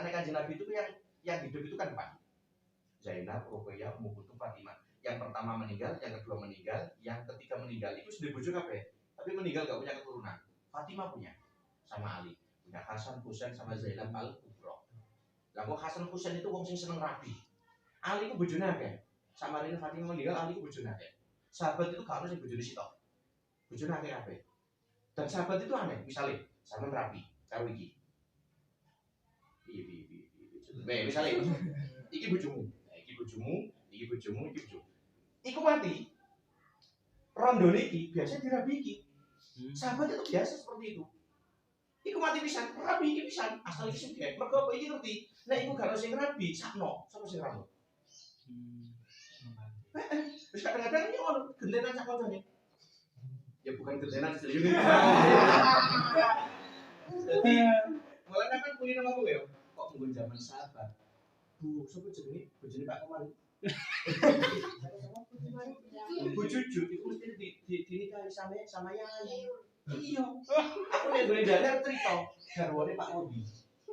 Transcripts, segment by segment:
Anak Kanjeng Nabi itu yang hidup itu kan 4. Zainab, Ruqayyah, Ummu Kulthum, Fatimah. Yang pertama meninggal, yang kedua meninggal, yang ketiga meninggal. Itu sudah bojo kabeh. Tapi meninggal gak punya keturunan. Fatimah punya sama Ali. Punya Hasan, Husain sama Zainab Al-Kubra. Lah kok Hasan Husain itu wong sing seneng rabi. Ali ku bojone akeh. Sama Rina Fatimah meninggal, Ali ku bojone akeh. Sahabat itu gak ono sing bojone sitok. Bojone akeh kabeh. Dan sahabat itu aneh, misalnya sama rabi karo iki. Misalnya iki bojomu, iki bojomu, iki bojomu, iki bojomu. Iku mati. Rondo iki biasa dirabi iki. Sahabat itu biasa seperti itu. Iku mati pisan, rabi iki pisan, asal iki sugih. Mergo apa iki ngerti? Nek iku gak ono sing rabi, sakno, sapa sing rabi? Wis kadang-kadang iki ono gentenan sak kancane. Ya bukan gentenan serius. Jadi mulai kan kulino ngomong ya, kok nggon zaman sahabat. Bu, sapa jenenge? Bojone Pak Komar. Bu Cucu itu mesti dinikahi sama Yai. Iya. Aku nek duwe dalar cerita garwane Pak Rodi.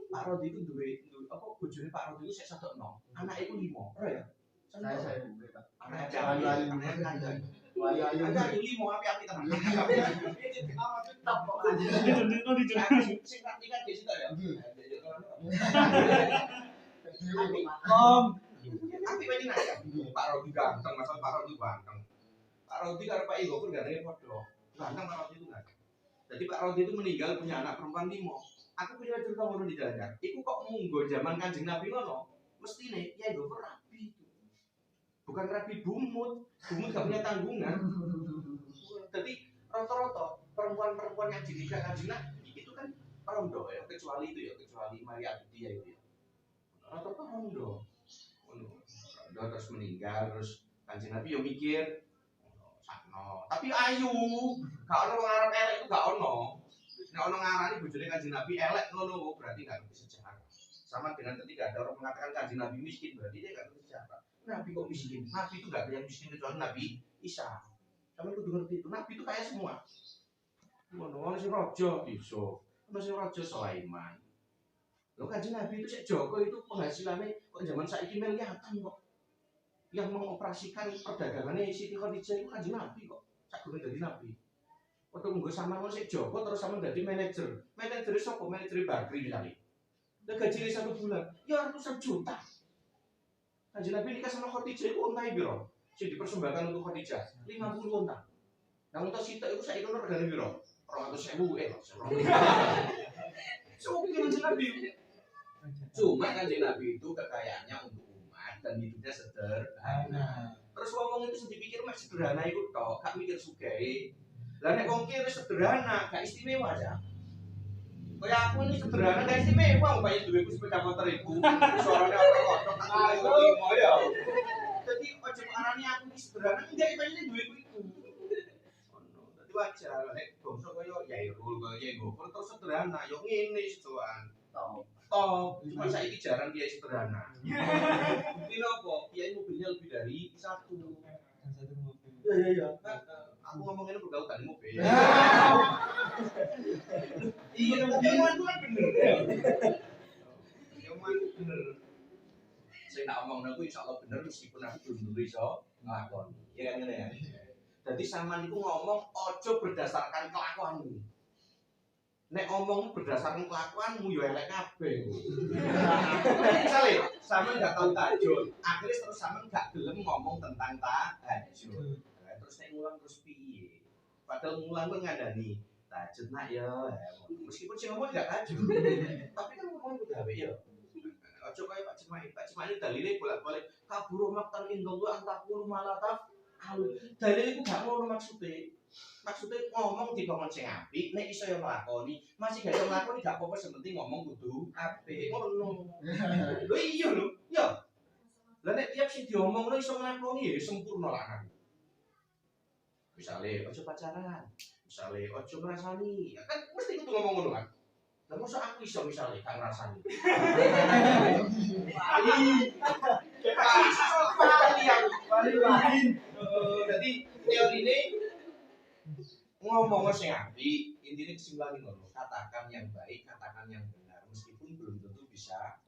Pak Rodi itu duwe apa bojone Pak Rodi itu sik sadokno. Anake iku 5. Ora ya? Saya Pak. Anake ayu 5 api-api tenan. Tetep kok. Sing praktikan di situ ya. Tapi paling aja. Pak Rodi ganteng, masal Pak Rodi ganteng. Pak Rodi karo Pak Igo pun gantengnya padha. Ganteng Pak Rodi itu kan. Jadi Pak Rodi itu meninggal punya anak perempuan 5. Aku punya cerita ngono di dalam. Iku kok munggo zaman Kanjeng Nabi ngono. Mestine ya Igo rabi itu. Bukan rabi bumut. Bumut gak punya tanggungan. Jadi rata-rata perempuan-perempuan yang dinikah Kanjeng Nabi itu kan rondo ya, kecuali itu ya, kecuali Maria Abidia itu ya. Rata-rata rondo. Udah terus meninggal, terus Kanjeng Nabi yo mikir sakno. Tapi ayu, gak ono wong Arab elek itu gak ono. Nek ono ngarani bojone Kanjeng Nabi elek ngono, berarti gak ngerti sejarah. Sama dengan ketika ada orang mengatakan Kanjeng Nabi miskin, berarti dia gak ngerti sejarah. Nabi kok miskin? Nabi itu gak ada yang miskin kecuali Nabi Isa. Kamu kudu ngerti itu, Nabi itu kaya semua. Ngono, ono sing raja iso, ono sing raja Sulaiman. Loh Kanjeng Nabi itu sik Joko itu penghasilannya kok zaman saiki miliaran kok. Yang mengoperasikan perdagangannya Siti Khadijah itu Kanjeng Nabi kok. Sak durung dadi nabi. Waktu nggo sampean sik Joko terus sampean dadi manajer. Manajer sapa? Manajer Bagri misalnya. Lah gajine 1 bulan, ya ratusan juta. Kanjeng Nabi nikah sama Khadijah itu untai piro? Sing dipersembahkan untuk Khadijah 50 unta. Nah unta sitok itu saiki ono regane piro? 200.000 Sugih Kanjeng Nabi. Cuma Kanjeng Nabi itu kekayaannya untuk umat dan hidupnya sederhana. Terus ngomong itu dipikir mek sederhana itu tok, gak mikir sugih. Lah nek wong kira sederhana, gak istimewa aja. Kayak aku ini sederhana gak istimewa, umpamanya duwe sepeda motor iku. Suarane otot-otot tak limo ya. Jadi ojo arane aku iki sederhana, enggak ini duweku iku. Ono, dadi wajar nek bangsa kaya Yairul, kaya Yegopur terus sederhana, yo ngene sedoan. Toh, cuma saiki jarang kiai sederhana. Bukti nopo? Kiai mobilnya lebih dari 1. Iya. Aku ngomongin bergaul tadi mobil. Iya, omongan itu kan bener. Omongan itu bener. Saya nak omong aku insya Allah bener meskipun aku belum bisa ngelakon. Iya kan ya. Jadi sampean itu ngomong ojo berdasarkan kelakuanmu. Nek omong berdasarkan kelakuanmu ya elek kabeh. Misale sampean enggak tahu tahajud, akhirnya terus sampean enggak gelem ngomong tentang tahajud. Terus nek ngulang terus piye? Padahal ngulang kok ngandani tahajud nak ya. Meskipun sing ngomong enggak tahajud. Tapi kan ngomong kudu gawe ya. Ojo kaya Pak Cemai dalile bolak-balik kaburu maktan indallah antaqulu malataf. Dalile iku gak ngono maksude. Maksudnya ngomong di ngomong sing apik, nek iso yo nglakoni, masih gak iso nglakoni gak apa-apa sing penting ngomong kudu apik. Ngono. Lho iya lho, ya. Lah nek tiap sing diomongno iso nglakoni ya sempurna lah kan. Misale ojo pacaran, misale ojo ngrasani, ya kan mesti kudu ngomong ngono kan. Lah mosok aku iso misale gak ngrasani. Jadi teori ini ngomong sing apik, intine kesimpulan ngono. Katakan yang baik, katakan yang benar, meskipun belum tentu bisa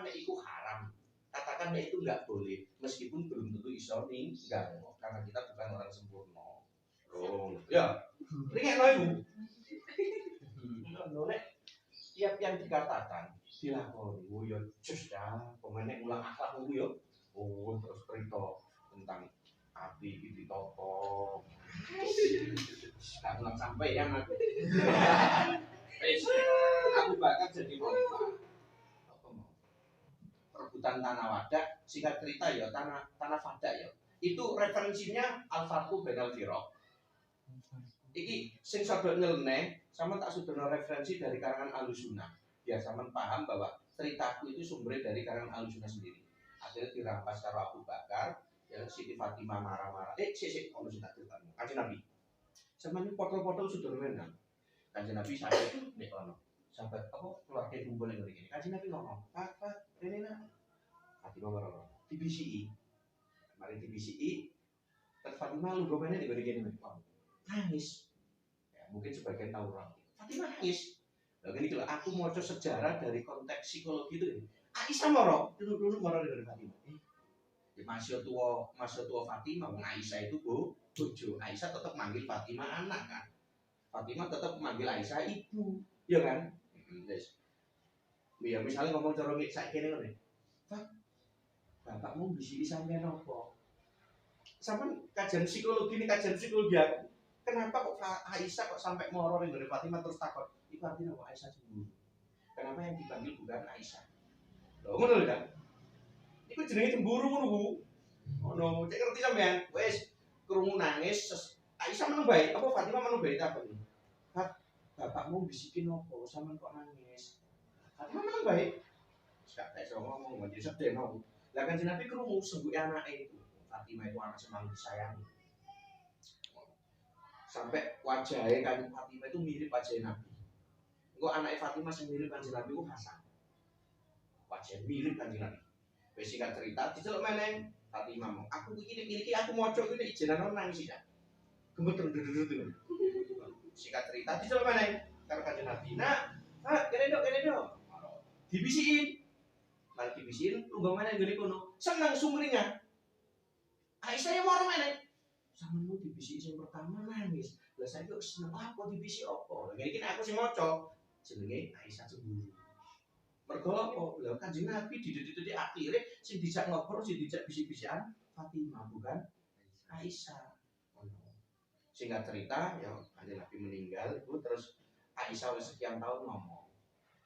nek iku haram. Katakan nek itu enggak boleh, meskipun belum tentu iso ninggal karena kita bukan orang sempurna. Oh, ya. Ringek lho iku. Nek tiap yang dikatakan dilakoni, oh ya just ya, pemene ulang akhlak ngono ya. Oh, terus cerita tentang api iki ditoto. Gak ulang sampai ya, Mas. Wis, aku bakal jadi wanita. Apa mau? Perebutan tanah wadah, singkat cerita ya tanah wadah ya. Itu referensinya Al-Fathu bin Al-Firaq. Iki sing sadok nyeleneh sama tak sudono referensi dari karangan Ahlussunnah. Biar sampean paham bahwa ceritaku itu sumbernya dari karangan Ahlussunnah sendiri. Akhirnya dirampas karo Abu Bakar, ya Siti Fatimah marah-marah. Sik ono sing tak critani. Kanjeng Nabi. Sampeyan foto-foto sudono menang. Kanjeng Nabi sampai nek ono. Sahabat apa keluarga kumpul ngene iki. Kanjeng Nabi ngomong, "Pak, rene nak." Fatimah marah. DBCI. Mari DBCI. Terus Fatimah lu gomene di bagian ini. Nangis. Mungkin sebagian tahu orang. Fatimah nangis. Lalu ini kalau aku mau sejarah dari konteks psikologi itu, Aisyah moro, dulu moro dari Fatimah. Masih tua Fatimah, Aisyah itu bojo. Aisyah tetap manggil Fatimah anak kan. Fatimah tetap manggil Aisyah ibu, ya kan? Yes. Ya misalnya ngomong cara saya kene ngene. Pak, bapakmu bisiki sampean apa? Sampai kajian psikologi ini kajian psikologi aku. Kenapa kok Aisyah kok sampai moro dari Fatimah terus takut? Itu artinya kok Aisyah cemburu. Kenapa yang dipanggil bukan Aisyah? Loh, ngono lho kan? Iku jenenge cemburu ngono ku. Ngono, cek ngerti sampean. Wis krungu nangis, Aisyah meneng bae, apa Fatimah meneng bae apa iki? Bapakmu bisikin opo sampean kok nangis? Fatimah meneng bae. Gak iso ngomong, mesti sedih mau. Lah kan Nabi krungu sembuh anake itu. Fatimah itu anak sing disayangi. Sampai wajahnya kan Fatimah itu mirip wajah Nabi. Engko anake Fatimah sing mirip kanjeng Nabi ku Hasan. Wajah mirip kanjeng Nabi. Wis singkat cerita diceluk meneng Fatimah mau. Aku iki aku maca iki ijenan nangis ya. Gemeter dudut. Singkat cerita diceluk meneng karo kanjeng Nabi. Nah, kene dok. Dibisikin. Mari dibisikin tunggu meneng ngene kono. Seneng sumringah. Aisyah yang moro meneng. Sampeyan dibisi sing pertama nangis. Lah saiki kok seneng apa dibisi apa? Lah iki aku sing maca. Jenenge Aisyah cemburu. Mergo apa? Lah Kanjeng Nabi di titik akhire sing dijak ngobrol, sing dijak bisik-bisikan Fatimah bukan Aisyah. Singkat cerita ya Kanjeng Nabi meninggal itu terus Aisyah wis sekian tahun ngomong.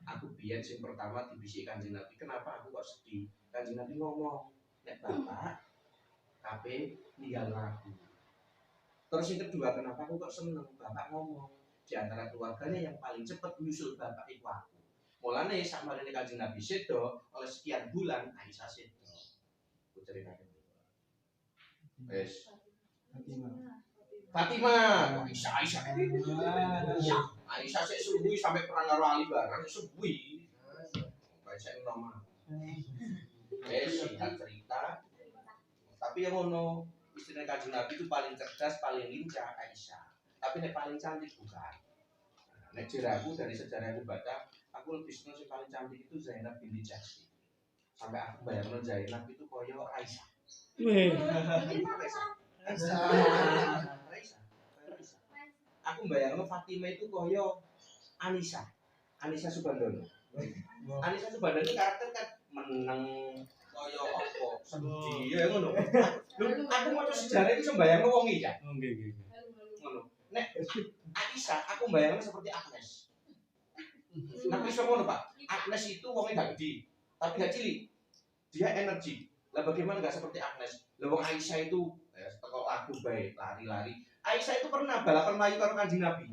Aku biyen sing pertama dibisi Kanjeng Nabi. Kenapa aku kok sedih? Kanjeng Nabi ngomong, nek bapak kabeh ninggal aku. Terus yang kedua, kenapa aku kok seneng? Bapak ngomong, di antara keluarganya yang paling cepat menyusul bapak itu aku. Mulanya sama dengan Kanjeng Nabi sedo, oleh sekian bulan Aisyah sedo. Aku ceritakan dulu. Yes. Fatimah. Aisyah sik subuhi sampai perang karo Ali barang subuhi. Baik saya nama. Singkat cerita. Tapi yang ngono istilah Kanjeng Nabi itu paling cerdas, paling lincah Aisyah. Tapi yang paling cantik bukan. Nek jeraku dari sejarah yang aku baca, aku lebih senang yang paling cantik itu Zainab binti Jahsy. Sampai aku bayangin Zainab itu koyo Aisyah. Aku bayangin Fatimah itu koyo Anissa Subandono. Anissa Subandono itu karakter kan meneng koyo apa sedih ya ngono. Aku mau sejarah itu sembayang wong iki ya. Nggih. Ngono. Nek Aisyah aku bayangnya seperti Agnes. Tapi iso ngono, Pak. Agnes itu wongnya gak gede, tapi gak cilik. Dia energi. Lah bagaimana gak seperti Agnes? Lah wong Aisyah itu teko lagu bae, lari-lari. Aisyah itu pernah balapan melayu karo Kanjeng Nabi.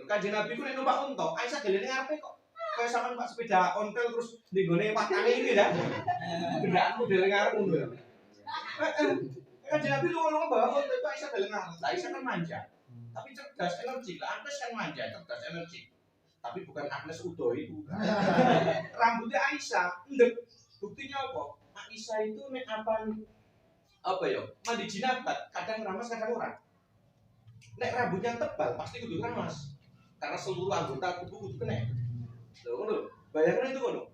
Kanjeng Nabi ku nek numpak unta, Aisyah gelene ngarepe kok. Kayak sampean Pak sepeda ontel terus ning gone pakange iki ya. Kendaraan model ngarep ngono ya. Kanjeng Nabi ngomong bahwa ontel itu Aisyah gelene ngarep. Aisyah kan manja. Tapi cerdas energi. Lah Agnes kan manja, cerdas energi. Tapi bukan Agnes Udo itu. Rambutnya Aisyah endek. Buktinya apa? Aisyah itu nek apa ya? Mandi jinabat, kadang ramas kadang ora. Nek rambutnya tebal pasti kudu ramas. Karena seluruh anggota tubuh kudu kena. Lho ngono. Bayangkan itu ngono.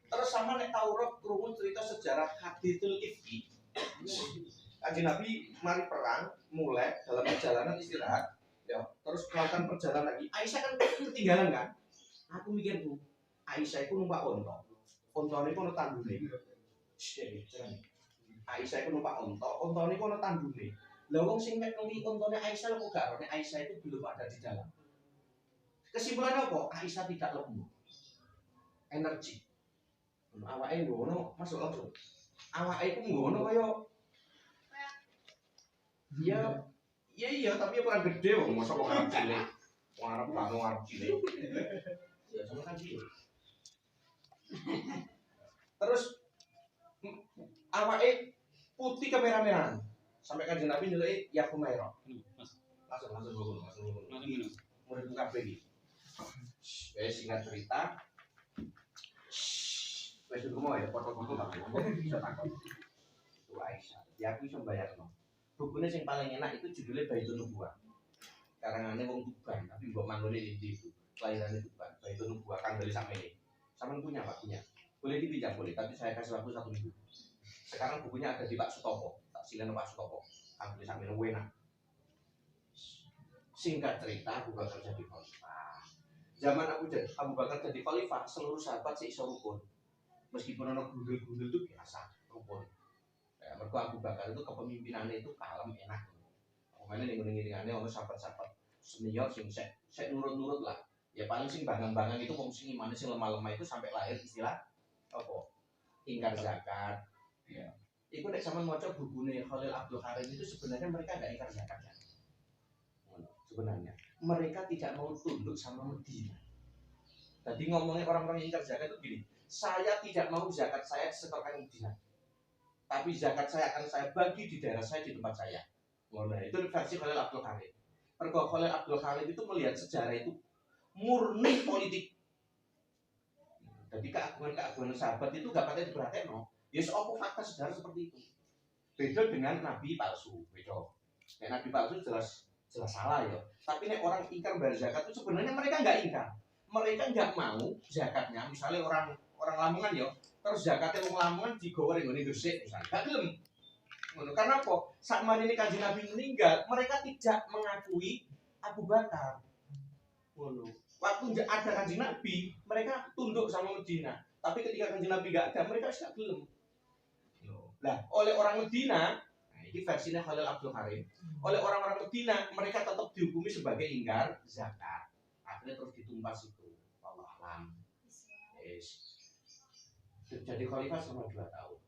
Terus sama nek Taurat krungu cerita sejarah Hadithul Ifki. Kanjeng Nabi mari perang, mulai dalam perjalanan istirahat, ya, terus melakukan perjalanan lagi. Aisyah kan ketinggalan kan? Aku mikir tuh, Aisyah itu numpak onto. Ontone ku ono tandune. Aisyah itu numpak onto ini ku ono tandune. Lah wong sing mek nuli ontone Aisyah kok gak ora Aisyah itu belum ada di dalam. Kesimpulannya apa? Aisyah tidak lemah. Energi. Awake ngono masuk langsung. Awake iku ngono kaya iya tapi ukuran gede wong mosok kok arep cilik. Wong arep bangun arep cilik. Ya sama kan cilik. Terus awake putih kemerah-merahan. Sampai Kanjeng Nabi nyeluki ya Humairah. Langsung minum. Murid kabeh iki. Wes singkat cerita. Wes mau ya foto-foto tak bisa takon. Itu Aisyah. Ya aku iso mbayarno. Bukunya yang paling enak itu judulnya Baitun Nubuwah. Karangannya wong Tuban, tapi mbok manggone di itu. Kelahirannya Tuban, Baitun Nubuwah kan dari sampe. Sama punya Pak, punya. Boleh dipinjam boleh, tapi saya kasih waktu 1 minggu. Sekarang bukunya ada di Pak Sutopo, tak silen Pak Sutopo. Ambil sampe enak. Singkat cerita, Abu Bakar jadi khalifah. Zaman Abu Bakar jadi khalifah, seluruh sahabat sih iso rukun. Meskipun ono gundul-gundul itu biasa, rukun. Ya, mergo Abu Bakar itu kepemimpinannya itu kalem enak. Pokoknya ngiring-ngiringannya ono sahabat-sahabat senior sing sek nurut-nurut lah. Ya paling sing bangang-bangang itu wong sing imane sing lemah-lemah itu sampai lahir istilah apa? Ingkar zakat. Ya. Iku nek sampean maca bukune Khalil Abdul Karim itu sebenarnya mereka enggak ingkar zakat ya. Sebenarnya mereka tidak mau tunduk sama Medina. Tadi ngomongnya orang-orang yang ingkar zakat itu gini, saya tidak mau zakat saya disetorkan Medina. Tapi zakat saya akan saya bagi di daerah saya, di tempat saya. Nah, itu versi Khalil Abdul Khalid. Pergo Khalil Abdul Khalid itu melihat sejarah itu murni politik. Jadi keagungan sahabat itu gak patut diperhatiin, no. Ya apa fakta sejarah seperti itu. Beda dengan nabi palsu, beda. Nabi palsu jelas salah ya. Tapi nek orang ingkar bayar zakat itu sebenarnya mereka nggak ingkar. Mereka nggak mau zakatnya. Misalnya orang Lamongan ya, terus zakatnya orang Lamongan digoreng ngene Gresik misalnya. Gak gelem. Karena apa? Saat ini Kanjeng Nabi meninggal, mereka tidak mengakui Abu Bakar. Waktu ada Kanjeng Nabi, mereka tunduk sama Medina. Tapi ketika Kanjeng Nabi gak ada, mereka tidak gelem. Nah, oleh orang Medina, ini versinya Khalil Abdul Karim. Oleh orang-orang Medina, mereka tetap dihukumi sebagai ingkar zakat. Akhirnya terus ditumpas itu. Allah alam. Jadi khalifah selama 2 tahun.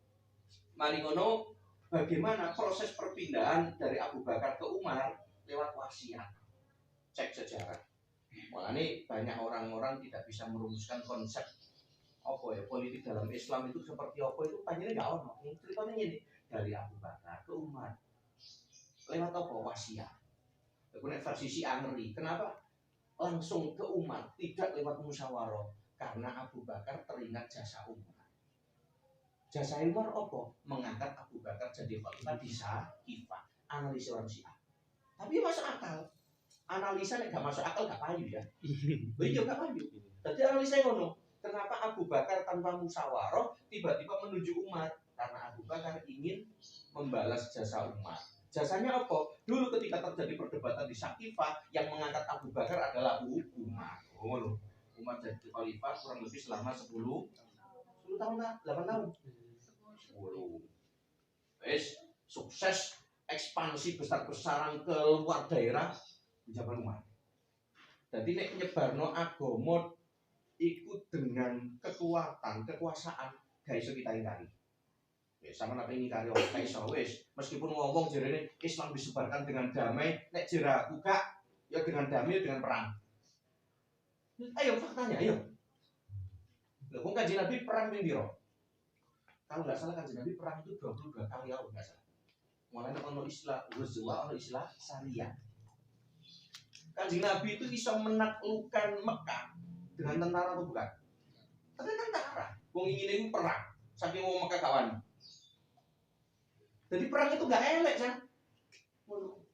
Mari ngono, bagaimana proses perpindahan dari Abu Bakar ke Umar lewat wasiat? Cek sejarah. Makanya banyak orang-orang tidak bisa merumuskan konsep apa ya politik dalam Islam itu seperti apa itu panjangnya nggak ono. Ceritanya ini dari Abu Bakar ke Umar lewat apa wasiat. Kemudian versi Syiah ngeri. Kenapa langsung ke Umar tidak lewat musyawarah? Karena Abu Bakar teringat jasa Umar. Jasa Umar apa? Mengangkat Abu Bakar jadi khalifah di Saqifah. Analisa orang Syiah. Tapi masuk akal. Analisa nek gak masuk akal gak payu ya. Iya gak payu. Jadi analisa ngono. Kenapa Abu Bakar tanpa musyawarah tiba-tiba menuju Umar? Karena Abu Bakar ingin membalas jasa Umar. Jasanya apa? Dulu ketika terjadi perdebatan di Saqifah, yang mengangkat Abu Bakar adalah Umar. Oh, Umar jadi khalifah kurang lebih selama 10 tahun lah, 8 tahun. 10. Wes sukses ekspansi besar-besaran ke luar daerah di zaman Umar. Jadi nek nyebarno agama ikut dengan kekuasaan gak iso kita ingkari. Wes sama napa ingkari ora iso wes meskipun ngomong jarene Islam disebarkan dengan damai, nek jera buka ya dengan damai dengan perang. Ayo faktanya ayo. Lha wong Kanjeng Nabi perang ping pira? Kalau nggak salah Kanjeng Nabi perang itu 22 kali ya nggak salah. Mulai ono istilah Ghazwa, ono istilah Sariyah. Kanjeng Nabi itu bisa menaklukkan Mekah dengan tentara atau bukan? Tapi tentara. Wong ingin itu perang. Saking wong Mekah kawan. Jadi perang itu nggak elek kan?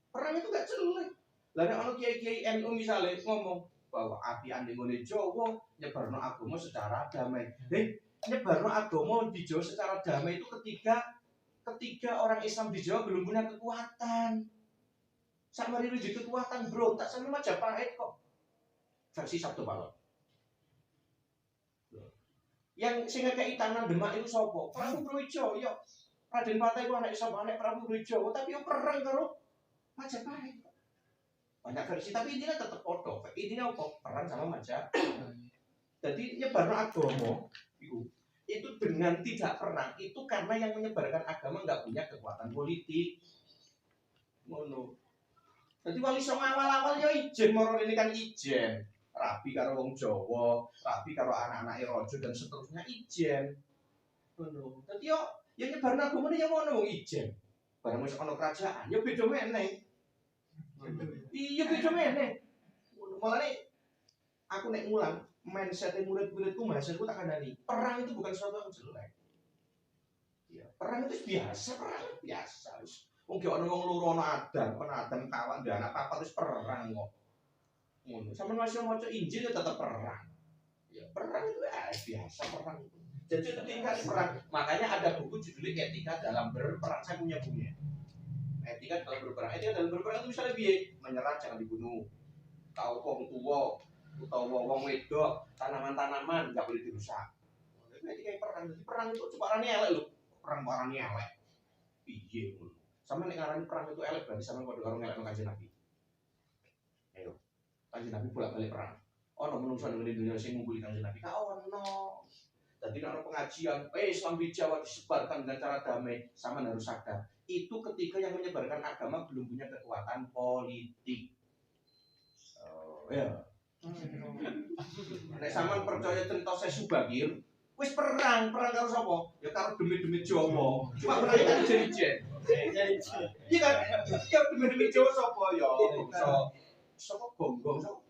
Perang itu nggak jelek. Lalu ono kiai-kiai NU misalnya ngomong bahwa api ande ngene Jawa nyebarno agama secara damai. nyebarno agama di Jawa secara damai itu ketika orang Islam di Jawa belum punya kekuatan. Sak mari rujuk kekuatan berontak sampe Majapahit kok. Versi Sabtu Palon. Yang sing ngekeki tanah Demak itu sapa? Prabu Brawijaya. Raden Patih itu anak sapa? Anak Prabu Brawijaya, tapi yo perang karo Majapahit. Banyak versi, tapi intinya tetap podo. Intinya apa? Perang sama Majapahit. Jadi nyebarno agama itu dengan tidak perang itu karena yang menyebarkan agama nggak punya kekuatan politik. Ngono. Jadi wali songo awal-awal yo ijen moro ini kan ijen. Rabi karo wong Jawa, rabi karo anak-anak raja dan seterusnya ijen. Ngono. Dadi yo yang nyebarno agama yo ngono wong ijen. Barang wis ana kerajaan yo beda meneh. Iya beda meneh. Mulane aku nek ngulang mindset murid-muridku mahasiswaku tak kandhani. Perang itu bukan sesuatu yang jelek. Ya, perang itu biasa, perang biasa. Wong ge ana wong loro ana Adam kawan dan anak papat wis perang kok. Ngono. Sampe masih maca Injil ya tetap perang. Ya, perang itu biasa perang itu. Jadi itu tingkat perang. Makanya ada buku judulnya Etika dalam Berperang. Saya punya bukunya. Etika dalam berperang. Etika dalam berperang itu misalnya piye? Menyerah jangan dibunuh. Tahu wong tuwa, utawa wong wedok, tanaman-tanaman enggak boleh dirusak. Itu etika perang. Jadi perang itu ceparane elek lho. Perang parane elek. Piye ngono. Sama nek ngarani perang itu elek berarti sama padha karo ngelekno Kanjeng Nabi. Ayo. Kanjeng Nabi bolak-balik perang. Ono menungso ning dunia sing ngumpuli Kanjeng Nabi. Ka ono. Jadi nek pengajian, Islam di Jawa disebarkan dengan cara damai, sama harus sadar. Itu ketika yang menyebarkan agama belum punya kekuatan politik. Oh, ya. Nek sampean percaya cerita saya Subagir, wis perang karo sapa? Ya karo demi-demi Jawa. Cuma perang kan jen-jen. Iya kan? Ya demi-demi Jawa sapa ya? Sapa Gonggong sapa?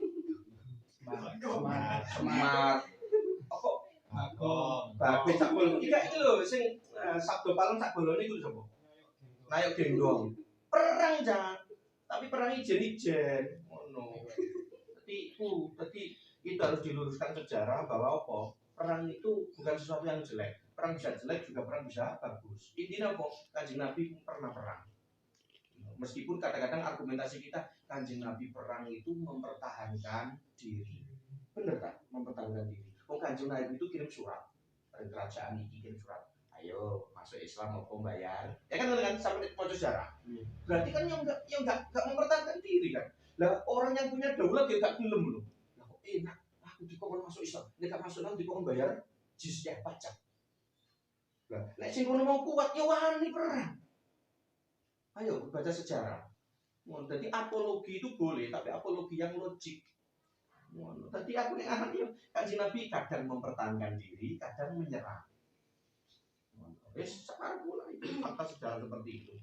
Semar. Apa? Bagus sak bolong. Iki lho sing Sabdo Palem sak bolone iku sapa? Nayok Gendong. Perang jan. Tapi perang ijen-ijen. Ngono. Jadi itu harus diluruskan sejarah bahwa apa? Perang itu bukan sesuatu yang jelek. Perang bisa jelek juga perang bisa bagus. Intinya apa? Kanjeng Nabi pernah perang. Meskipun kadang-kadang argumentasi kita Kanjeng Nabi perang itu mempertahankan diri. Bener tak? Mempertahankan diri. Kanjeng Nabi itu kirim surat dari kerajaan ini, kirim surat. Ayo masuk Islam mau bayar. Ya kan sampai mau sejarah. Berarti kan yang enggak mempertahankan diri kan. Lah orang yang punya daulat ya gak gelem loh. Lah kok enak, aku dikon masuk Islam. Nek gak masuk Islam dikon bayar jizyah pajak. Lah nek sing kono mau kuat ya wani perang. Ayo baca sejarah. Jadi apologi itu boleh, tapi apologi yang logik. Tadi aku nek anak yo Kanjeng Nabi kadang mempertahankan diri, kadang menyerah. Wis sekarang mulai itu fakta sejarah seperti itu.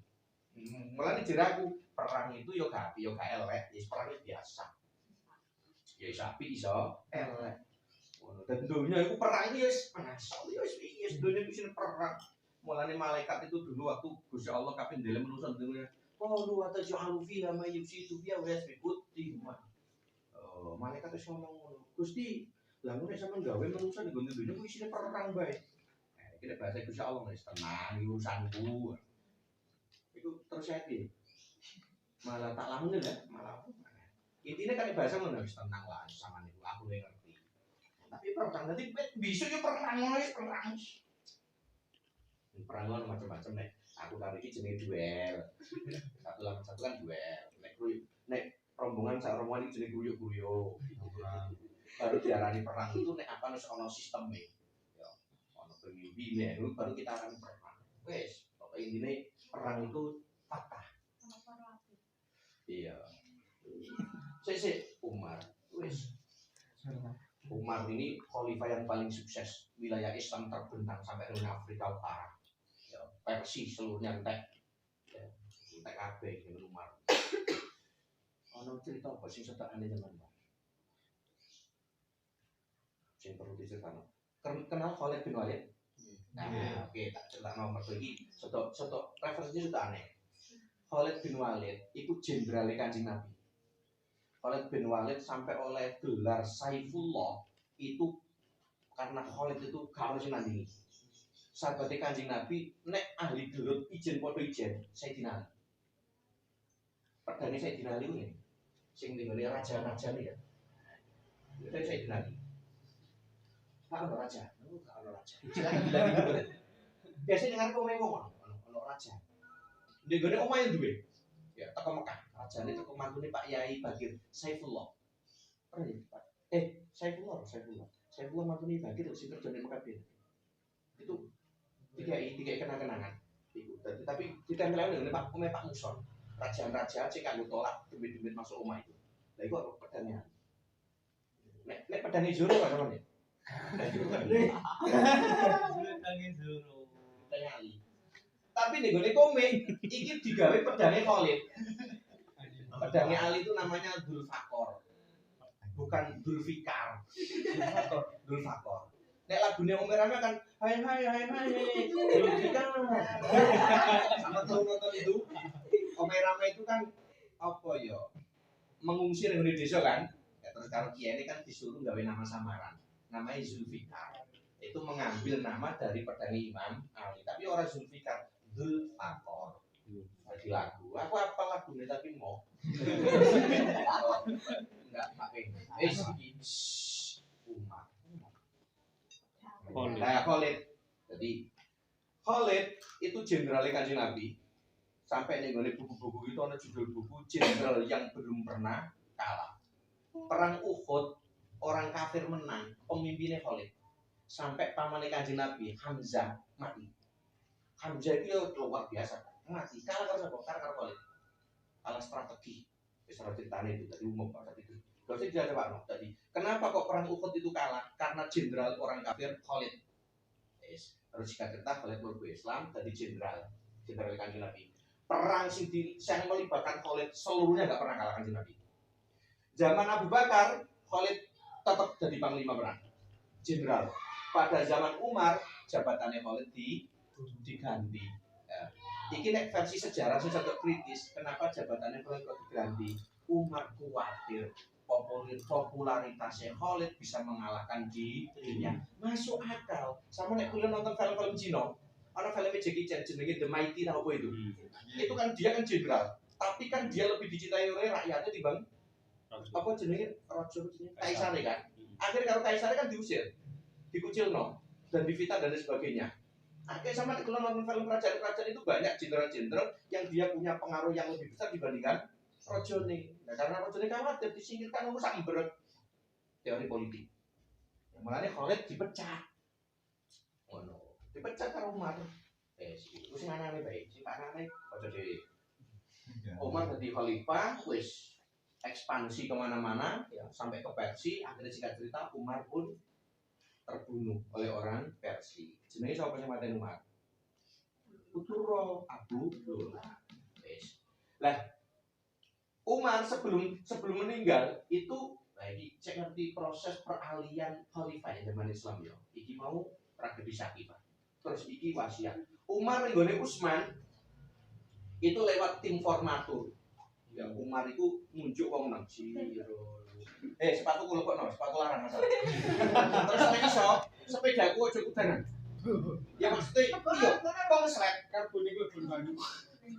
Mulai jeraku perang itu yo gak elek, perang itu biasa. Ya sapi iso elek. Dan dunia itu perang itu panas. Ya dunia itu perang. Mulane malaikat itu dulu waktu Gusti Allah kaping ndeleng manusa dunia. Qalu wa taj'alu fiha ma yufsidu fiha wa yasfikut dimah. Oh, malaikat wis ngomong ngono. Gusti, lha nek sampean gawe manusa ning dunia kuwi isine perang bae. Kita bahasa Gusti Allah wis tenang urusanku. Itu terus happy. Malah tak lamun ya, malah. Intinya kan bahasa ngono wis tenang lah sama niku aku ngerti. Tapi perang nanti bisa yo perang wis perang. Perang ono macam-macam nek. Aku kali iki jenenge duel. Satu lawan satu kan duel. Nek rombongan sak rombongan iki jenenge guyuk-guyuk. Baru diarani perang itu nek apa wis ono sisteme. Ya, ono pemimpinnya itu baru kita akan perang. Wes, pokoke intine perang itu fakta. Iya. Sik Umar. Wes. Umar ini khalifah yang paling sukses. Wilayah Islam terbentang sampai ke Afrika Utara. Ya, Persia seluruhnya entek. Ya, entek kabeh dengan Umar. Ono cerita apa sing setakane zaman Pak? Sing perlu diceritakan. Kenal Khalid bin Walid? Nah, oke, tak cerita nomor iki. Soto referensinya sudah aneh. Khalid bin Walid itu jenderal Kanjeng Nabi. Khalid bin Walid sampai oleh gelar Saifullah itu karena Khalid itu gak ono sing nandingi. Sahabate Kanjeng Nabi nek ahli gelut ijen padha ijen, Sayyidina Ali. Pedane Sayyidina Ali kuwi sing nggone raja-rajane ya. Itu Sayyidina Ali. Pak ono raja, gak ono raja. Biasanya dengar kok ngomong ono raja. Ndek gone omahe duwe. Ya, teko Mekah. Rajane teko mantune Pak Yai Bakir Saifullah. Saifullah mantune Bakir sing kerjane Mekah ben. Itu tiga kenang-kenangan. Iku. Tapi ditempelane ngene Pak Muson. Raja-raja sing kanggo tolak demit-demit masuk omah itu. Lah iku apa pedane? Nek pedane Zoro apa sampeyan? Tapi nih gue komik, iki digawe pedangnya Khalid. Pedangnya Ali itu namanya Dzulfaqar, bukan Dzulfikar. Dzulfaqar. Nek lagunya Om Rame kan hai Dzulfikar. Sama tahu nonton itu? Om Rame itu kan apa ya? Mengungsi di desa kan? Ya, terus kalau Kiai ini kan disuruh gawe nama samaran, namanya Dzulfikar. Itu mengambil nama dari pedangnya Imam Ali, tapi orang Dzulfikar. Dzulfaqar. Lagi lagu. Aku apa lagunya tapi mau. Enggak pakai. Umar. Nah, Khalid. Jadi Khalid itu jenderal Kanjeng Nabi. Sampai nih gue buku-buku itu ada judul buku jenderal yang belum pernah kalah. Perang Uhud orang kafir menang, pemimpinnya Khalid. Sampai pamannya Kanjeng Nabi Hamzah mati. Hamzah itu luar biasa, mati. Kalah karena apa? Karena Khalid. Kalah strategi. Strategi tani itu tadi umum pada itu. Gak usah dijawab Pak. Tadi kenapa kok perang Uhud itu kalah? Karena jenderal orang kafir Khalid. Yes. Terus jika kita Khalid berubah Islam, tadi jenderal Kanjeng Nabi. Perang yang melibatkan Khalid seluruhnya nggak pernah kalah Kanjeng Nabi. Zaman Abu Bakar, Khalid tetap jadi panglima perang, jenderal. Pada zaman Umar, jabatannya Khalid diganti. Ya. Iki nek versi sejarah sing agak kritis, kenapa jabatannya Khalid kok diganti? Umar khawatir popularitasnya Khalid bisa mengalahkan dirinya. Masuk akal. Sama nek kalian nonton film-film Cina, ada filmnya Jackie Chan jenenge The Mighty apa itu? Itu kan dia kan jenderal, tapi kan dia lebih dicintai oleh rakyatnya dibanding apa jenenge raja kaisar kan. Akhirnya kalau kaisar kan diusir, dikucilno dan difitnah dan sebagainya. Akhirnya sama kalau nonton film kerajaan-kerajaan itu banyak jenderal-jenderal yang dia punya pengaruh yang lebih besar dibandingkan rajane. Nah, karena rajane khawatir disingkirkan ngurus ambrek teori politik. Mulane Khalid dipecat. Ngono. Dipecat karo Umar. Iku sing anane bae, sing anane aja dhewe. Umar dadi khalifah wis ekspansi kemana-mana ya, sampai ke Persia. Akhirnya singkat cerita Umar pun terbunuh oleh orang Persia. Jenenge sapa sing mateni Umar? Putro Abu Durrah. Lah Umar sebelum meninggal itu lagi cek ngerti proses peralihan khalifah zaman Islam ya. Iki mau tragedi Syakifah. Terus iki wasiat. Umar nggone Utsman itu lewat tim formatur. Ya Umar itu nunjuk wong nang sepatu kula kok sepatu larang masalah. Terus nek iso sepedaku aja kudanan. Ya maksudnya iya kongslet karbon niku banyu.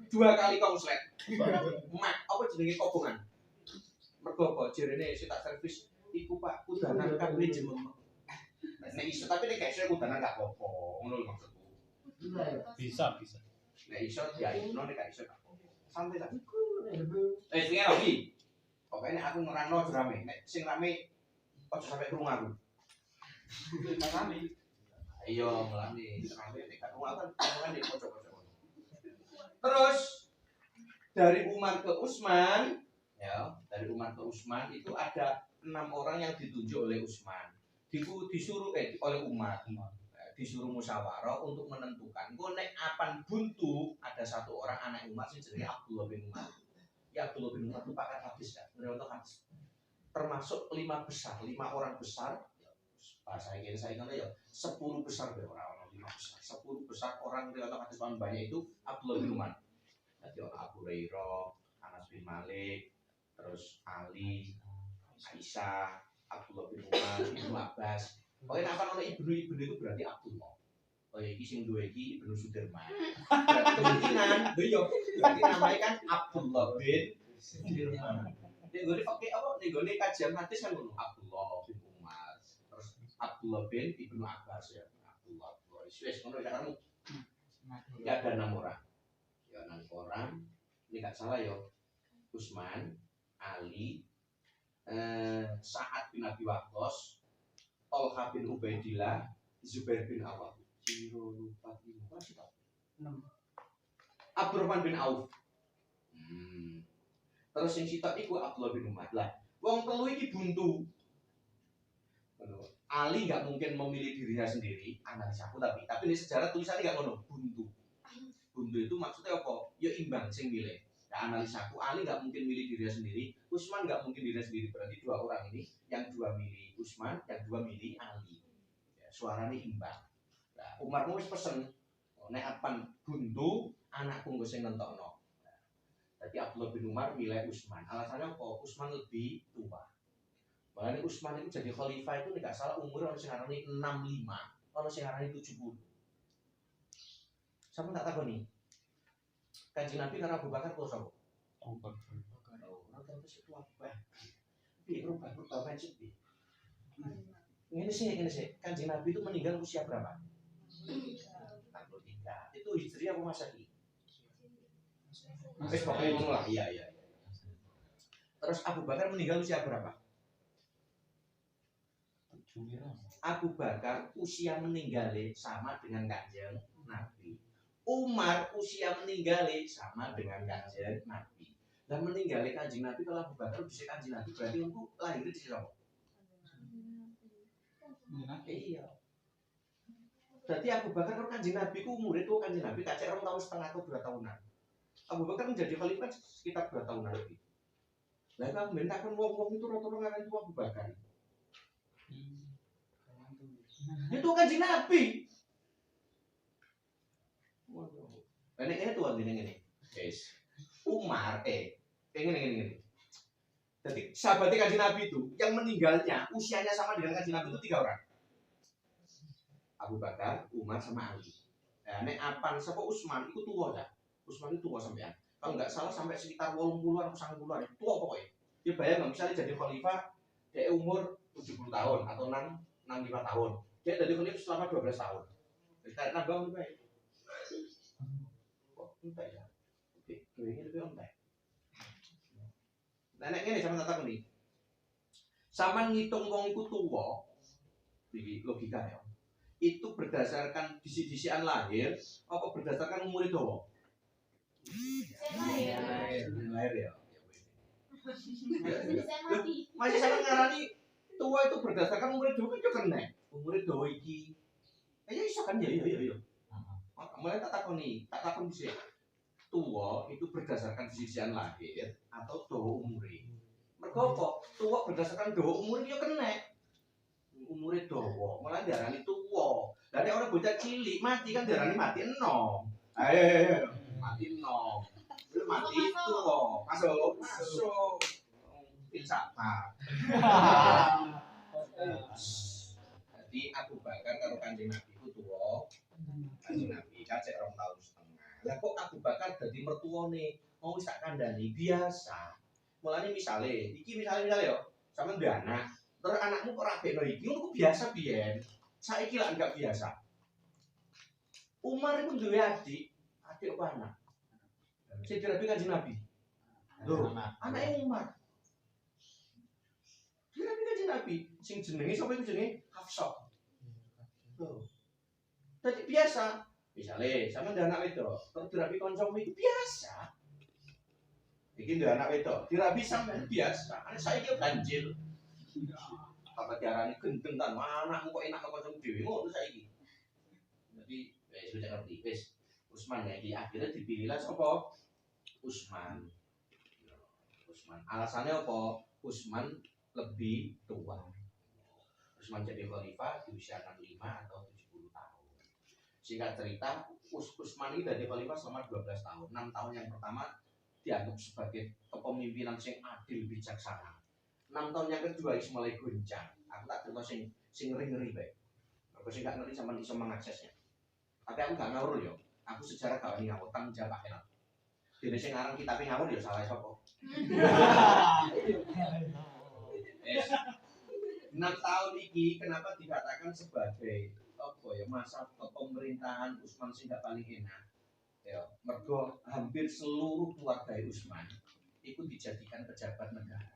2 kali kongslet. Mak apa jenenge kobongan. Mergo apa jerene sing tak servis iku Pak kudanan kabeh jemeng. Nek iso tapi nek gak iso kudanan gak apa-apa. Ngono lho maksudku. Bisa. Nek iso ya nek gak iso gak apa-apa. Santai ta. Sing lagi. Pokoknya aku ngerangno aja rame. Nek sing rame aja sampai krungu aku. Rame. Iya, ngelami. Rame nek gak krungu kan omongan di pojok-pojok. Terus dari Umar ke Utsman, ya, dari Umar ke Utsman itu ada 6 orang yang ditunjuk oleh Utsman. Disuruh oleh Umar. Disuruh musyawarah untuk menentukan. Kok nek apan buntu ada 1 orang anak Umar sing jenenge Abdullah bin Umar. Ya Abdullah bin Umar itu pakar hadis kan, menurut hadis. Termasuk 5 besar, 5 orang besar. Bahasa Inggris saya kan ya 10 besar ya orang 5 besar. 10 besar orang riwayat hadis paling banyak itu Abdullah bin Umar. Jadi Abu Hurairah, Anas bin Malik, terus Ali, Aisyah, Abdullah bin Umar, Ibnu Abbas. Pokoknya apa nama ibnu itu berarti Abdullah. Oh ya, sing dua iki Ibnu Sudirman. Berarti kemungkinan beliau berarti namanya kan Abdullah bin Sudirman. Nek gone pakai apa? Nek gone kajian hadis kan ngono Abdullah bin Umar. Terus Abdullah bin Ibnu Abbas ya. Abdullah. Wis ngono ya kamu. Ya ada 6 orang. Ya 6 orang. Ini enggak salah ya. Utsman, Ali, Sa'ad bin Abi Waqqas, Thalhah bin Ubaidillah, Zubair bin Awam. Zero lupa lima masih tak? 6. Abdurrahman bin Auf. Terus yang sitok iku Abdullah bin Umar. Lah, wong telu iki buntu. Ali nggak mungkin memilih dirinya sendiri, analis aku tapi di sejarah tulisannya nggak ngono, buntu. Buntu itu maksudnya apa? Ya imbang sing milih. Nah, analis aku Ali nggak mungkin milih dirinya sendiri, Utsman nggak mungkin dirinya sendiri. Berarti 2 orang ini, yang 2 milih Utsman, yang 2 milih Ali. Ya, suaranya imbang. Umar wis pesen nek apan buntu anakku nggo sing nentokno. Jadi Abdullah bin Umar milih Utsman. Alasannya apa? Utsman lebih tua. Makanya Utsman itu jadi khalifah itu enggak salah umur orang sing arane 65, orang sing arane 70. Sama tak takoni. Kanjeng Nabi karo Abu Bakar kok sapa? Abu Bakar. Oh, ora terus tua bae. Piye rubah macet piye? Ini sih. Kanjeng Nabi itu meninggal usia berapa? 43. Itu Hijriah apa Masehi? Wis pokoknya ngono lah. Iya. Terus Abu Bakar meninggal usia berapa? Abu Bakar usia meninggalnya sama dengan Kanjeng Nabi. Umar usia meninggalnya sama dengan Kanjeng Nabi. Dan meninggalnya Kanjeng Nabi kalau Abu Bakar bisa Kanjeng Nabi berarti untuk lahir di siapa? Iya. Berarti Abu Bakar kalau Kanjeng Nabi ku umur itu Kanjeng Nabi kacek 2 tahun setengah atau 2 tahunan. Abu Bakar menjadi khalifah sekitar 2 tahunan lebih. Lah kan mentakon wong-wong itu rata-rata ngaran itu Abu Bakar. Itu Kanjeng Nabi. Waduh. Ini tuh ngene. Guys. Umar ngene. Jadi sahabatnya Kanjeng Nabi itu yang meninggalnya usianya sama dengan Kanjeng Nabi itu 3 orang. Abu Bakar, Umar sama Ali. Nah, nek apan sapa Utsman itu tua dah. Utsman itu tua sampean. Kalau nggak salah sampai sekitar 80-an atau 90-an itu tua pokoknya. Dia bayang misalnya jadi khalifah dia umur 70 tahun atau 65 tahun. Dia jadi khalifah selama 12 tahun. Jadi nambah baik. Kok entek ya? Oke, ini lebih entek. Nah, nek ngene sampean tak nih. Sama ngitung wong iku tuwa. Iki logika ya. Itu berdasarkan disi-disian lahir apa berdasarkan umur itu? Lahir ya. Masih sama ngarani tua itu berdasarkan umur itu kan kena. Umur itu iki. Ya iso kan ya. Mulai tak takon sih. Tua itu berdasarkan disi-disian lahir atau dawa umure. Mergo apa? Tua berdasarkan dawa umur yo kena. Umure dawa, malah diarani tuwa. Lah nek orang bocah cilik mati kan diarani mati enom. Ayo. Mati enom. Belum mati tuwa. Masuk. Filsafat. Jadi Abu Bakar karo Kanjeng Nabi ku tuwa. Kanjeng Nabi kacek 2 tahun setengah. Lah kok Abu Bakar dadi mertuane? Wong wis tak kandhani biasa. Mulane misale yo, sampeyan duwe anak terus anakmu kok rabekno iki, ngono biasa biyen. Saiki lak enggak biasa. Umar itu duwe adik apa anak? Sing dirabi Kanjeng Nabi. Lho, anake Umar. Dirabi Kanjeng Nabi, sing jenenge sapa iku jenenge Hafsah. Lho. Dadi biasa. Misale sampe ndek anak wedok, terus dirabi kancamu itu biasa. Iki ndek anak wedok, dirabi sampean biasa. Ana saiki ganjil. Apa diarani gendeng tan anakmu kok enak kok kancamu dhewe ngono saiki. Jadi wis sudah ngerti wis. Utsman ya iki akhirnya dipilihlah sapa? Utsman. Alasannya apa? Utsman lebih tua. Utsman jadi khalifah di usia 65 atau 70 tahun. Singkat cerita, Utsman ini jadi khalifah selama 12 tahun. 6 tahun yang pertama dianggap sebagai kepemimpinan yang adil bijaksana. 6 tahun yang kedua mulai goncang. Aku tak cerita sing ngeri-ngeri bae. Aku sing gak ngeri sampean iso mengaksesnya. Tapi aku gak ngawur yo. Aku sejarah gak wani ngawur, tanggung jawab akhirat. Dene sing aran kitabe ngawur yo salah sapa? Yes. 6 tahun iki kenapa dikatakan sebagai apa ya masa pemerintahan Utsman sing gak paling enak? Ya, mergo hampir seluruh keluarga Utsman itu dijadikan pejabat negara.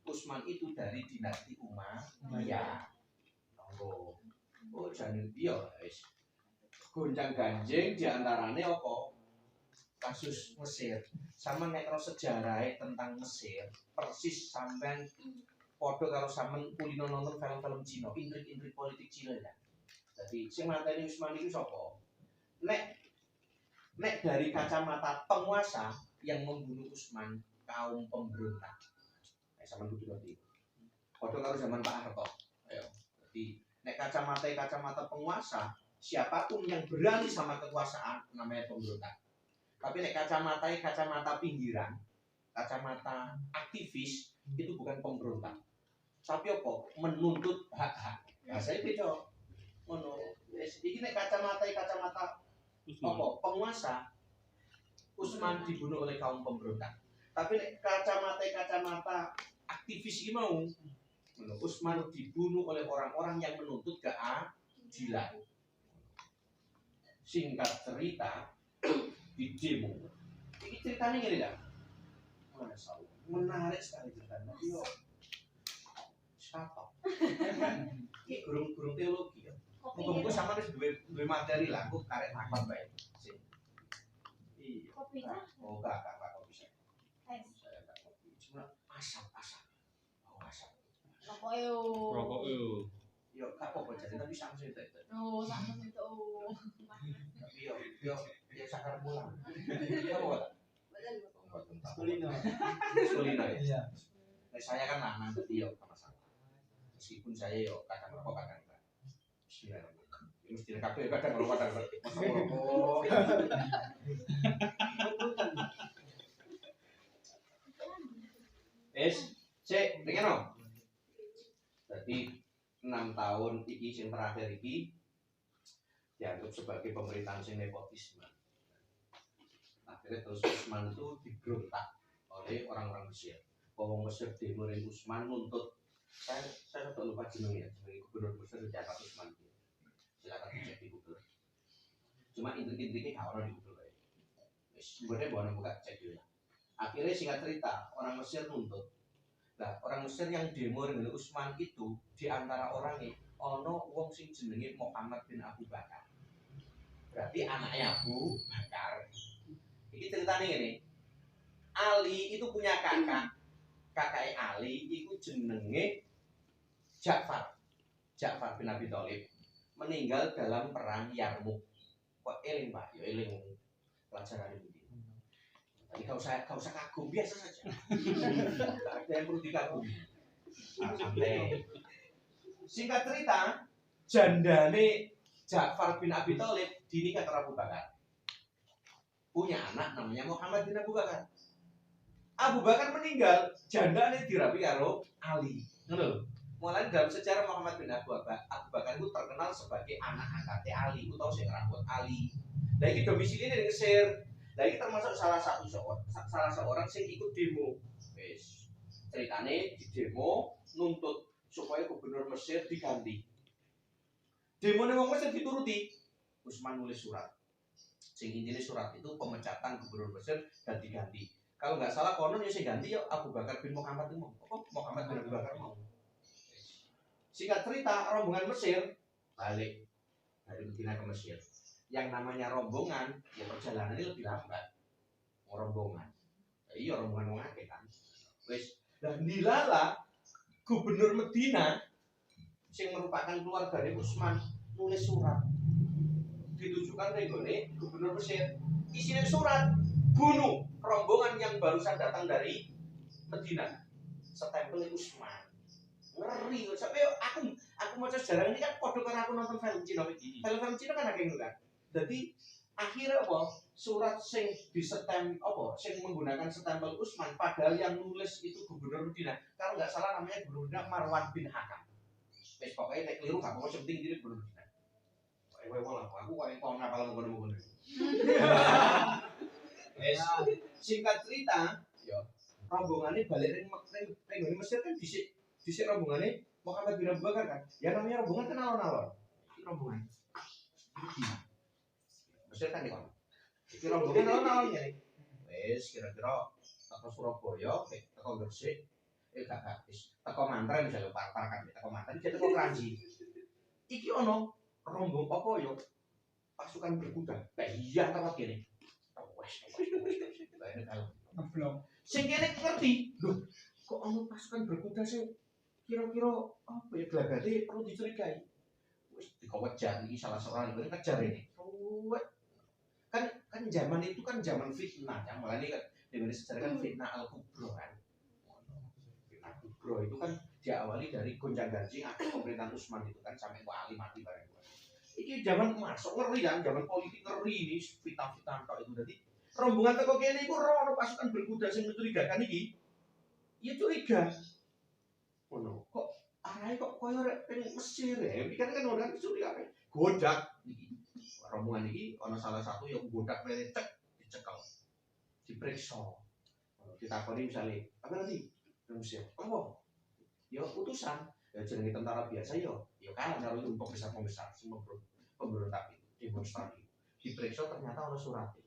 Utsman itu dari dinasti Umayyah. Oh, jangan dia guys. Gonjang ganjing diantaranya apa? Kasus Mesir. Sama nek sejarah tentang Mesir persis sampean podo karo sampean kulino nonton film-film Cina, intrik-intrik politik Cina ya. Jadi sing mateni Utsman itu sapa? Nek dari kacamata penguasa yang membunuh Utsman kaum pemberontak. Sama kudu ngerti. Padha karo zaman Pak Harto. Ayo. Jadi nek kacamata penguasa, siapapun yang berani sama kekuasaan namanya pemberontak. Tapi nek kacamata pinggiran, kacamata aktivis itu bukan pemberontak. Tapi apa? Menuntut hak-hak. Nah, saya beda. Ngono. Iki nek kacamata apa? Penguasa Utsman dibunuh oleh kaum pemberontak. Tapi nek kacamata aktivis ini mau Utsman dibunuh oleh orang-orang yang menuntut keadilan. Singkat cerita di demo. Ini ceritanya gini dah. Masya Allah, menarik sekali ceritanya. Yo, siapa? Ini gurung teologi ya. Muka-muka sama nih dua materi lah. Aku karek takut baik. Iya. Oh enggak kopi saya. Saya enggak kopi. Cuma asap. Oh asap. Rokok yo. Yo enggak apa-apa jadi tapi sama sih itu. Oh sama itu. Tapi yo sakar pulang. Apa? Kulino. Iya. Saya kan lanang jadi yo enggak masalah. Meskipun saya yo kadang rokok kadang enggak. Bismillahirrahmanirrahim. Mesti kabeh kadang rokok kadang enggak. Oh. Cek, dengar no? Jadi 6 tahun iki sing terakhir iki dianggap sebagai pemerintahan sing nepotisme. Akhirnya terus Utsman itu diberontak oleh orang-orang Mesir. Wong Mesir demorin Utsman nuntut saya tak lupa jenengnya, jeneng gubernur Mesir Jakarta Utsman. Silakan dicek di Google. Cuma intrik-intriknya gak ono di Google kayak. Wis, boleh buka cek dulu. Akhirnya singkat cerita, orang Mesir nuntut. Nah, orang Mesir yang demo dengan Utsman itu di antara orangnya ono wong sing jenenge Muhammad bin Abu Bakar. Berarti anaknya Abu Bakar. Ini ceritanya ini. Ali itu punya kakak. Kakaknya Ali itu jenenge Ja'far. Ja'far bin Abi Thalib meninggal dalam perang Yarmuk. Kok eling Pak? Ya eling pelajaran ini. Jadi kau usah kagum, biasa saja. Tidak ada yang perlu dikagumi. Santai. Singkat cerita, jandane Ja'far bin Abi Thalib dinikah karo Abu Bakar. Punya anak namanya Muhammad bin Abu Bakar. Abu Bakar meninggal, jandane dirabi karo Ali. Ngono. Mulai dalam sejarah Muhammad bin Abu Bakar itu terkenal sebagai anak angkatnya Ali, utawa sing ngrawat Ali. Lah iki domisilinya di Mesir. Nah ini termasuk salah seorang yang ikut demo. Wes, ceritane di demo nuntut supaya gubernur Mesir diganti. Demo nih Mesir dituruti. Utsman nulis surat. Sing intinya surat itu pemecatan gubernur Mesir dan diganti. Kalau nggak salah konon ya sing ganti ya Abu Bakar bin Muhammad itu mau. Muhammad bin Abu Bakar mau. Singkat cerita rombongan Mesir balik dari Medina ke Mesir. Yang namanya rombongan, ya perjalanannya lebih lambat. Rombongan. Iya rombongan wong akeh kan. Wis, dan dilala gubernur Medina yang merupakan keluarga dari Utsman nulis surat. Ditujukan regone gubernur Mesir. Isinya surat bunuh rombongan yang barusan datang dari Medina. Setempel Utsman. Ngeri. Sampai aku mau sejarah ini kan podo karena aku nonton film Cina iki. Film Cina kan akeh kan. Jadi akhirnya apa surat sing disetem apa sing menggunakan stempel Utsman padahal yang nulis itu gubernur Medina kalau nggak salah namanya gubernur Marwan bin Hakam. Wis pokoke nek keliru gak apa-apa penting diri bener. Kowe malah aku kok ngapal ngono-ngono. Singkat cerita, ya rombongannya balik ring Mesir kan disik rombongannya Muhammad bin Abu Bakar kan. Ya namanya rombongan kan alon-alon. Ini rombongan. Mesir kan di kono. Iki rombongan alon-alon ya. Wes kira-kira teko Surabaya, teko Gresik, gak wis teko Mantren misalnya parakan teko Mantren jadi teko Kranji. Iki ono rombong apa yo pasukan berkuda. Iya tawat kene. Wes. Ngeblok. Sing kene ngerti, lho, kok ono pasukan berkuda sing kira-kira apa ya glagate perlu dicurigai. Wis dikejar iki salah seorang itu kejar ini. Kan zaman itu kan zaman fitnah ya, mulai kan di sejarah kan fitnah al-kubro kan. Fitnah kubro itu kan diawali dari gonjang-ganjing pemerintahan Utsman itu kan sampai Ali mati bareng. Iki zaman masuk ngeri kan, zaman politik ngeri ini fitnah-fitnah tok itu tadi. Rombongan teko kene iku ora pasukan berkuda sing mencurigakan iki. Ya curiga. Ngono. Kok arahe kok koyo rek Mesir ya. Pikir kan orang curiga kan. Godak iki. Rombongan iki ana salah satu yang godak cek dicekel. Diperiksa. Ditakoni misalnya, apa nanti? Mesir. Apa? Ya utusan. Ya jenenge tentara biasa ya kalah karo pembesar semua pemberontak itu, demonstran itu. Diperiksa ternyata ana suratnya.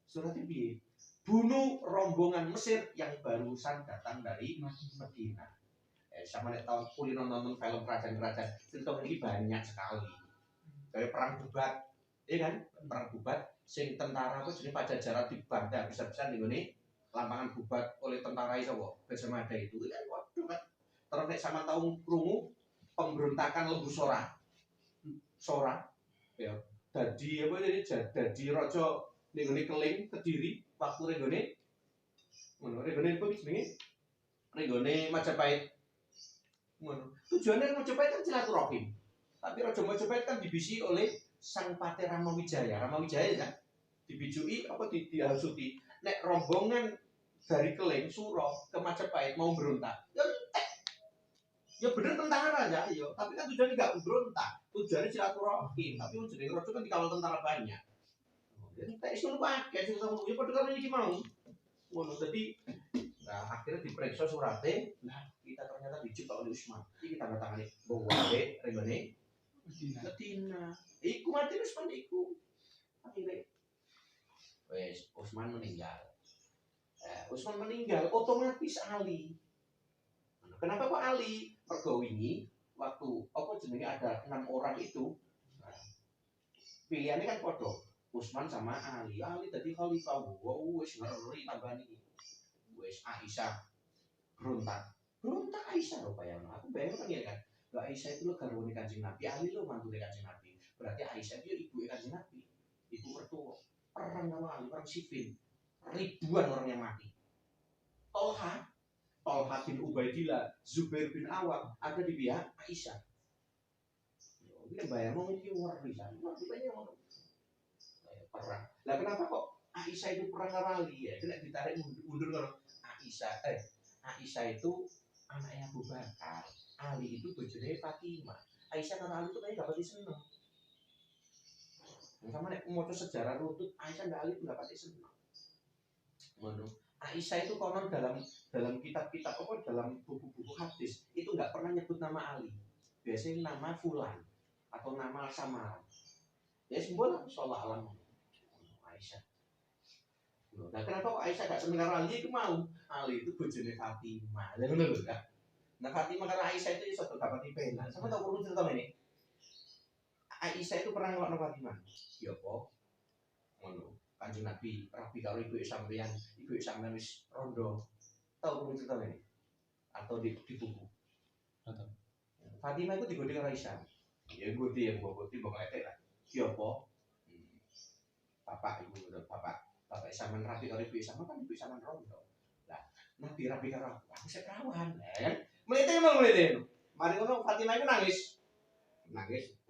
Suratnya piye? Bunuh rombongan Mesir yang barusan datang dari Madinah. Sama nek tahun kulit nonton film kerajaan-kerajaan, cerita ini banyak sekali. Kayak perang Bubat, iya kan? Perang Bubat, sing tentara itu jenis Pajajaran dibantah bisa-bisa nih ini lapangan Bubat oleh tentara Isowo, Gajah Mada itu kan waduh kan. Terus nek sama tahun krungu pemberontakan Lembu Sora, ya. Dadi apa jadi dadi raja ning Keling Kediri waktu renggone ngono renggone apa jenenge renggone Majapahit ngono tujuannya Majapahit kan silaturahim tapi raja Majapahit kan dibisi oleh sang Patih Ramawijaya kan dibijui apa dihasuti nek rombongan dari Keling Suro ke Majapahit mau berontak ya bener tentara aja iya tapi kan tujuannya enggak berontak tujuannya silaturahim tapi jenenge raja kan dikawal tentara banyak. Kayak isu lupa, kayak cerita ngomongnya pada kali ini mau ngono tadi, nah akhirnya diperiksa suratnya, nah kita ternyata dijebak oleh Utsman, ini tanda tangan bahwa regane, Medina, iku mati Utsman iku, akhirnya, wes Utsman meninggal, otomatis Ali, kenapa kok Ali? Mergo wingi waktu apa jenenge ada 6 orang itu, pilihannya kan podo. Utsman sama Ali tadi khalifah, wes ngeri tambah nih, wes Aisyah berontak Aisyah loh bayang, aku bayang kan ya kan, Aisyah itu lo garwane Kanjeng Nabi, Ali lo mantu Kanjeng Nabi, berarti Aisyah itu ibu Kanjeng Nabi, ibu mertua, perang sama Ali, perang Siffin, ribuan orang yang mati, Tolha bin Ubaidillah, Zubair bin Awam ada di pihak Aisyah, ini bayang mau ini ngeri kan, perang. Lah kenapa kok Aisyah itu perang kali ya? Kena ditarik mundur kalau Aisyah itu anaknya Abu Bakar. Ali itu bojone Fatimah. Aisyah karena Ali itu kayaknya gak pati seneng. Sama nek mau sejarah rutut Aisyah dan Ali itu gak pati seneng. Menurut Aisyah itu konon dalam kitab-kitab apa dalam buku-buku hadis itu nggak pernah nyebut nama Ali. Biasanya nama Fulan atau nama samaran. Ya sembola sallallahu alaihi Aisyah. Nah kenapa kok Aisyah gak seneng karo Ali itu mau? Ali itu bojone Fatimah. Lah ngono lho, Kak. Nah Fatimah karo Aisyah itu iso dapat penak. Sama tau urut cerita ini. Aisyah itu pernah ngelokno Fatimah. Ya apa? Ngono. Kanjeng Nabi rapi karo ibu sampeyan wis rondo. Tau urut cerita ini? Atau di buku. Fatimah itu digodhe karo Aisyah. Ya godhe ya mbok letek lah. Ya apa? Bapak Isaman rapi karo ibu Isaman kan ibu Isaman rondo. Lah, Nabi rapi karo aku sik perawan. Kan? Melete. Mari ngono Fatimah itu nangis.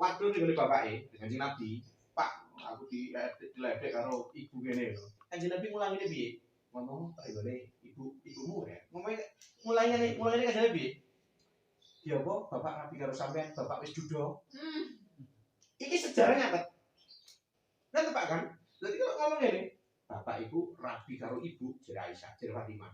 Waduh ning bapake, Kanjeng Nabi. Pak, aku diledek karo ibu ngene lho. Kanjeng Nabi ngulangine piye? Ngomong karo ibumu ya. Ngomong mulainya Kanjeng Nabi. Ya apa? Bapak rabi karo sampean, bapak wis duda. Iki sejarahnya kan. Nah tepak kan? Jadi kalau ngomong ini, bapak ibu rabi karo ibu, jadi Aisyah, jadi Fatimah.